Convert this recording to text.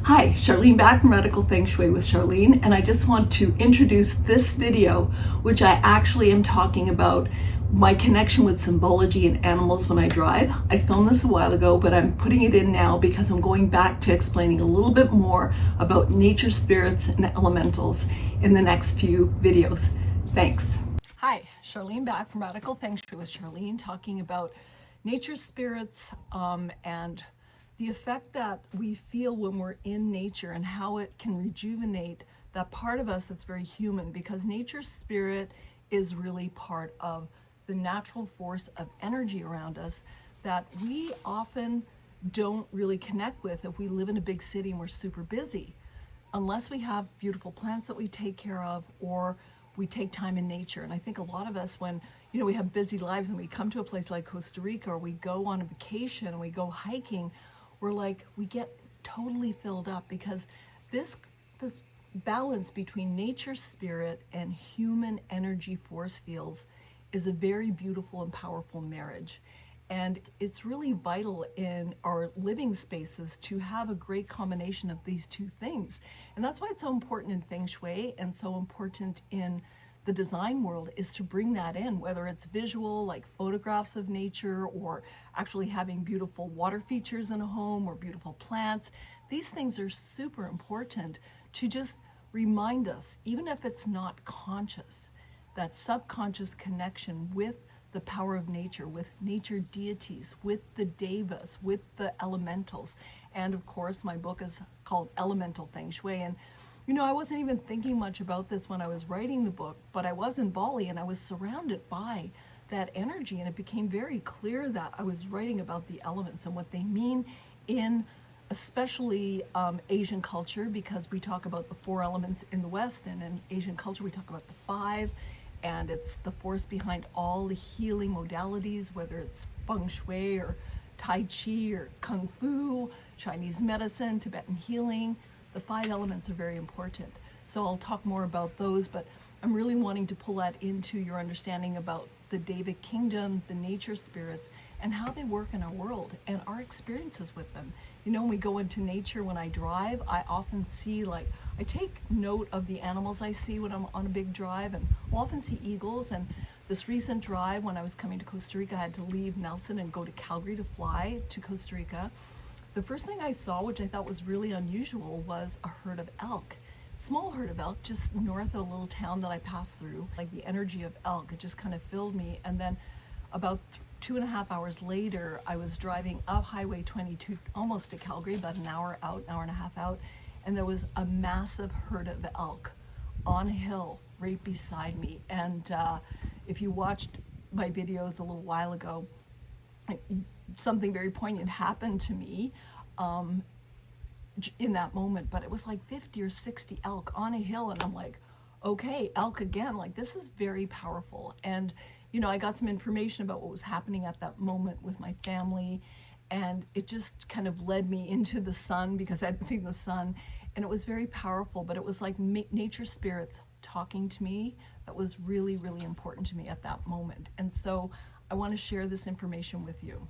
Hi, Charlene back from Radical Feng Shui with Charlene, and I just want to introduce this video, which I actually am talking about my connection with symbology and animals when I drive. I filmed this a while ago, but I'm putting it in now because I'm going back to explaining a little bit more about nature spirits and elementals in the next few videos. Thanks. Hi, Charlene back from Radical Feng Shui with Charlene, talking about nature spirits and the effect that we feel when we're in nature and how it can rejuvenate that part of us that's very human, because nature spirit is really part of the natural force of energy around us that we often don't really connect with if we live in a big city and we're super busy, unless we have beautiful plants that we take care of or we take time in nature. And I think a lot of us, when we have busy lives and we come to a place like Costa Rica, or we go on a vacation and we go hiking, we get totally filled up, because this balance between nature spirit and human energy force fields is a very beautiful and powerful marriage. And it's really vital in our living spaces to have a great combination of these two things. And that's why it's so important in Feng Shui and so important in the design world, is to bring that in, whether it's visual, like photographs of nature, or actually having beautiful water features in a home or beautiful plants. These things are super important to just remind us, even if it's not conscious, that subconscious connection with the power of nature, with nature deities, with the devas, with the elementals. And of course, my book is called Elemental Feng Shui. And I wasn't even thinking much about this when I was writing the book, but I was in Bali and I was surrounded by that energy, and it became very clear that I was writing about the elements and what they mean in especially Asian culture, because we talk about the 4 elements in the West, and in Asian culture we talk about the 5, and it's the force behind all the healing modalities, whether it's Feng Shui or Tai Chi or Kung Fu, Chinese medicine, Tibetan healing. The 5 elements are very important. So I'll talk more about those, but I'm really wanting to pull that into your understanding about the Devic kingdom, the nature spirits, and how they work in our world and our experiences with them. When we go into nature, when I drive, I often see, I take note of the animals I see when I'm on a big drive, and I'll often see eagles. And this recent drive, when I was coming to Costa Rica, I had to leave Nelson and go to Calgary to fly to Costa Rica. The first thing I saw, which I thought was really unusual, was a herd of elk. Small herd of elk just north of a little town that I passed through. The energy of elk, it just kind of filled me. And then about 2.5 hours later, I was driving up Highway 22 almost to Calgary, about an hour out, an hour and a half out, and there was a massive herd of elk on a hill right beside me. And if you watched my videos a little while ago, something very poignant happened to me in that moment, but it was like 50 or 60 elk on a hill, and I'm like, okay, elk again, this is very powerful. And I got some information about what was happening at that moment with my family, and it just kind of led me into the sun, because I hadn't seen the sun, and it was very powerful. But it was like nature spirits talking to me that was really, really important to me at that moment. And so I want to share this information with you.